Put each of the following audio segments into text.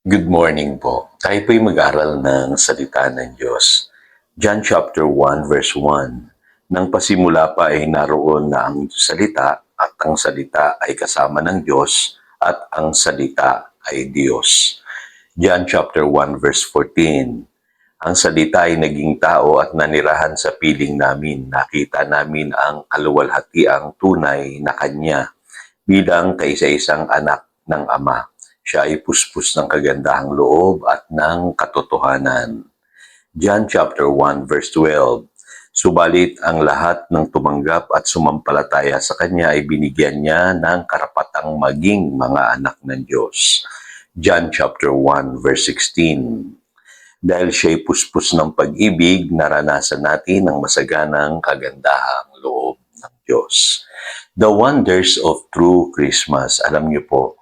Good morning po. Tayo po'y mag-aral ng salita ng Diyos. John chapter 1 verse 1. Nang pasimula pa ay naroon na ang salita at ang salita ay kasama ng Diyos at ang salita ay Diyos. John chapter 1 verse 14. Ang salita ay naging tao at nanirahan sa piling namin. Nakita namin ang kaluwalhatiang tunay na Kanya bilang kaisa-isang anak ng Ama. Siya ay puspos ng kagandahang loob at ng katotohanan. John chapter 1 verse 12. Subalit ang lahat ng tumanggap at sumampalataya sa Kanya ay binigyan niya ng karapatang maging mga anak ng Diyos. John chapter 1 verse 16. Dahil siya'y puspos ng pag-ibig, naranasan natin ang masaganang kagandahang loob ng Diyos. The wonders of true Christmas. Alam niyo po,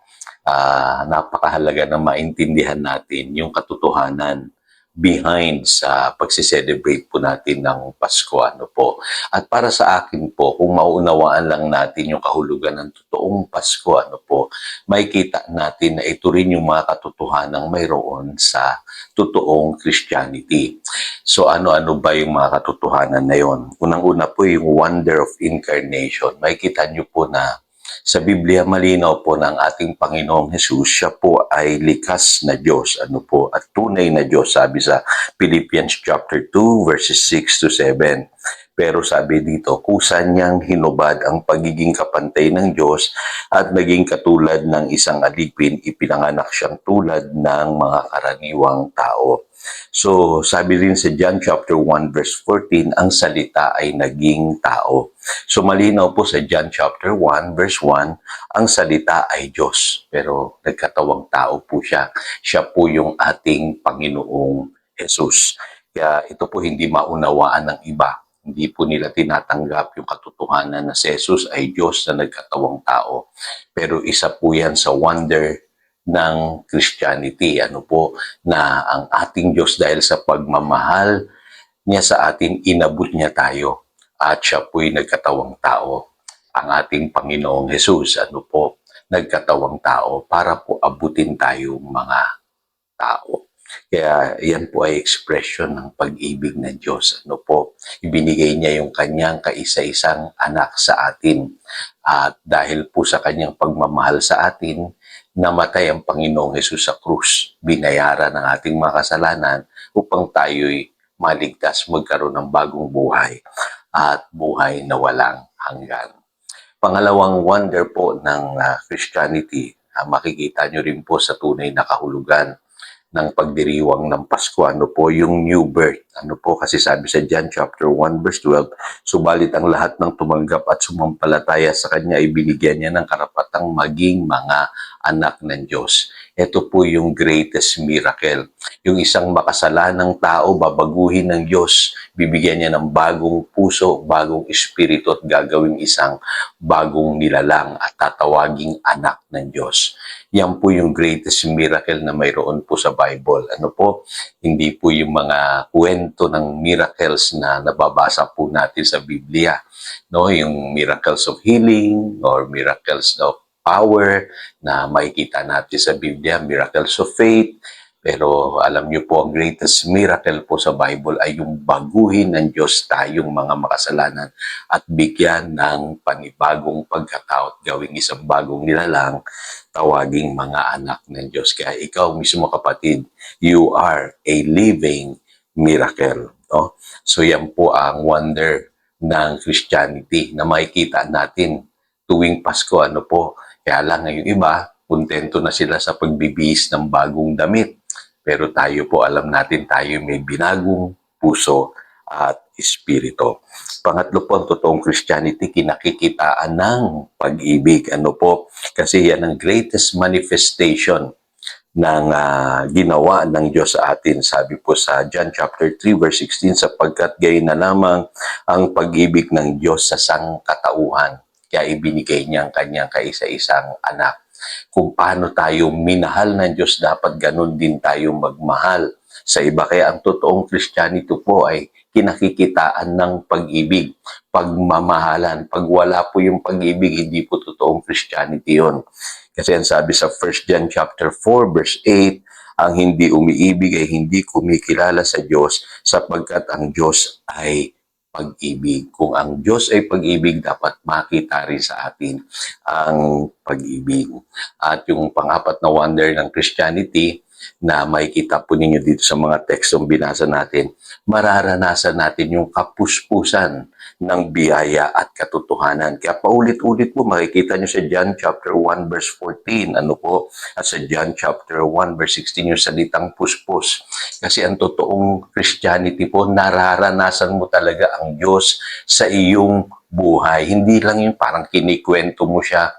napakahalaga na maintindihan natin yung katotohanan behind sa pagsiselebrate po natin ng Pasko. Ano po. At para sa akin po, kung mauunawaan lang natin yung kahulugan ng totoong Pasko, ano po, makikita natin na ito rin yung mga katotohanang mayroon sa totoong Christianity. So ano-ano ba yung mga katotohanan na yon? Unang-una po yung wonder of incarnation. Makikita nyo po na sa Biblia, malinaw po ng ating Panginoong Hesus, siya po ay likas na Diyos, ano po, at tunay na Diyos, sabi sa Philippians chapter 2, verses 6 to 7. Pero sabi dito, kusa niyang hinubad ang pagiging kapantay ng Diyos at naging katulad ng isang alipin, ipinanganak siyang tulad ng mga karaniwang tao. So, sabi rin sa John chapter 1 verse 14, ang salita ay naging tao. So, malinaw po sa John chapter 1 verse 1, ang salita ay Diyos. Pero nagkatawang tao po siya. Siya po yung ating Panginoong Jesus. Kaya ito po hindi maunawaan ng iba. Hindi po nila tinatanggap yung katotohanan na si Jesus ay Diyos na nagkatawang tao. Pero isa po yan sa wonder ng Christianity. Ano po, na ang ating Diyos dahil sa pagmamahal niya sa atin, inabot niya tayo. At siya po'y nagkatawang tao. Ang ating Panginoong Jesus, ano po, nagkatawang tao para po abutin tayo mga tao. Kaya yan po ay expression ng pag-ibig ng Diyos. Ano po, ibinigay niya yung kanyang kaisa-isang anak sa atin. At dahil po sa kanyang pagmamahal sa atin, namatay ang Panginoong Hesus sa krus. Binayaran ng ating mga kasalanan upang tayo'y maligtas, magkaroon ng bagong buhay at buhay na walang hanggan. Pangalawang wonder po ng Christianity, makikita nyo rin po sa tunay na kahulugan ng pagdiriwang ng Pasko, ano po yung new birth. Ano po, kasi sabi sa John chapter 1 verse 12, subalit ang lahat ng tumanggap at sumampalataya sa Kanya ay binigyan niya ng karapatang maging mga anak ng Diyos. Ito po yung greatest miracle. Yung isang makasalanang tao, babaguhin ng Diyos, bibigyan niya ng bagong puso, bagong espiritu at gagawing isang bagong nilalang at tatawaging anak ng Diyos. Yan po yung greatest miracle na mayroon po sa Bible. Ano po? Hindi po yung mga kwento ng miracles na nababasa po natin sa Biblia. No, yung miracles of healing or miracles of power na makikita natin sa Biblia, miracles of faith. Pero alam niyo po, ang greatest miracle po sa Bible ay yung baguhin ng Diyos tayong mga makasalanan at bigyan ng panibagong pagkatao at gawing isang bagong nilalang, tawaging mga anak ng Diyos. Kaya ikaw mismo kapatid, you are a living miracle. No? So yan po ang wonder ng Christianity na makikita natin tuwing Pasko. Ano po? Kaya lang ngayong iba, kontento na sila sa pagbibihis ng bagong damit. Pero tayo po, alam natin tayo may binagong puso at espiritu. Pangatlo po, ang totoong Christianity, kinakikitaan ng pag-ibig. Ano po? Kasi yan ang greatest manifestation ng ginawa ng Diyos sa atin. Sabi po sa John chapter 3 verse 16, sapagkat gayon na lamang ang pag-ibig ng Diyos sa sangkatauhan. Kaya ibinigay niya ang kanyang kaisa-isang anak. Kung paano tayo minahal ng Diyos, dapat ganun din tayo magmahal sa iba. Kaya ang totoong Christianity po ay kinakikitaan ng pag-ibig, pagmamahalan. Pag wala po yung pag-ibig, hindi po totoong Christianity yun. Kasi ang sabi sa 1 John chapter 4 verse 8, Ang hindi umiibig ay hindi kumikilala sa Diyos sapagkat ang Diyos ay pag-ibig. Kung ang Diyos ay pag-ibig, dapat makita rin sa atin ang pag-ibig. At yung pang-apat na wonder ng Christianity na makikita po ninyo dito sa mga tekstong binasa natin, mararanasan natin yung kapuspusan ng biyaya at katotohanan. Kaya paulit-ulit po makikita nyo sa John chapter 1 verse 14, ano po, at sa John chapter 1 verse 16 yung salitang puspos. Kasi ang totoong Christianity po, nararanasan mo talaga ang Diyos sa iyong buhay. Hindi lang yung parang kinikwento mo siya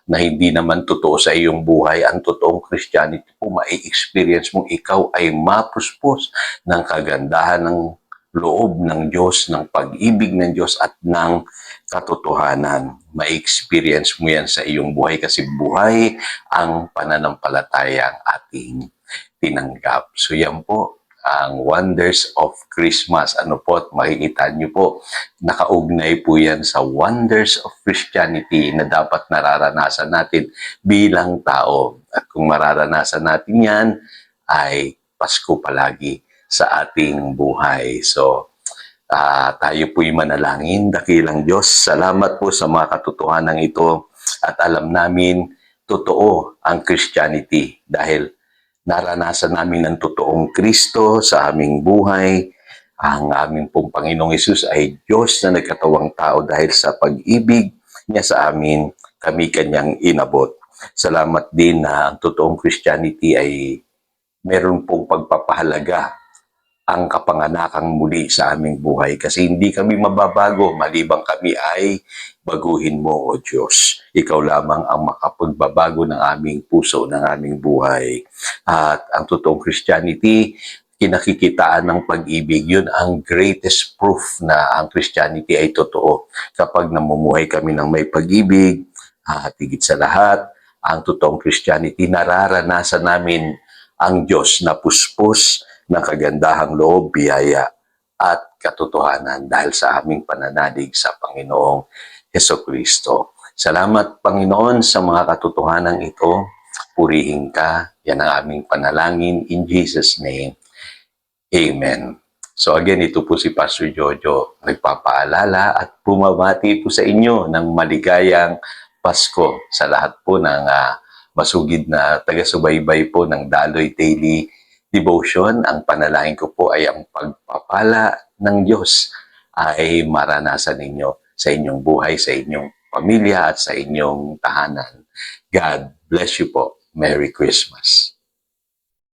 na hindi naman totoo sa iyong buhay. Ang totoong Christianity po, mai-experience mo ikaw ay mapuspos ng kagandahan ng loob ng Diyos, ng pag-ibig ng Diyos at ng katotohanan. Ma-experience mo yan sa iyong buhay kasi buhay ang pananampalatayang ating tinanggap. So yan po ang wonders of Christmas. Ano po, makikita niyo po, nakaugnay po yan sa wonders of Christianity na dapat nararanasan natin bilang tao. At kung mararanasan natin yan, ay Pasko palagi sa ating buhay. So, tayo po'y manalangin. Dakilang Diyos, salamat po sa mga katotohanan ito at alam namin totoo ang Christianity dahil naranasan namin ang totoong Kristo sa aming buhay. Ang aming pong Panginoong Hesus ay Diyos na nagkatawang tao dahil sa pag-ibig niya sa amin, kami kanyang inabot. Salamat din na ang totoong Christianity ay meron pong pagpapahalaga ang kapanganakang muli sa aming buhay kasi hindi kami mababago malibang kami ay baguhin mo, O Diyos. Ikaw lamang ang makapagbabago ng aming puso, ng aming buhay. At ang totoong Christianity, kinakikitaan ng pag-ibig, yun ang greatest proof na ang Christianity ay totoo. Kapag namumuhay kami ng may pag-ibig, at higit sa lahat, ang totoong Christianity, nararanasan namin ang Diyos na puspos ng kagandahang loob, biyaya at katotohanan dahil sa aming pananalig sa Panginoong Hesukristo. Salamat, Panginoon, sa mga katotohanan ito. Purihin ka. Yan ang aming panalangin. In Jesus' name, Amen. So again, ito po si Pastor Jojo nagpapaalala at bumabati po sa inyo ng maligayang Pasko sa lahat po ng masugid na taga-subaybay po ng Daloy Daily Devotion. Ang panalangin ko po ay ang pagpapala ng Diyos ay maranasan ninyo sa inyong buhay, sa inyong pamilya at sa inyong tahanan. God bless you po. Merry Christmas.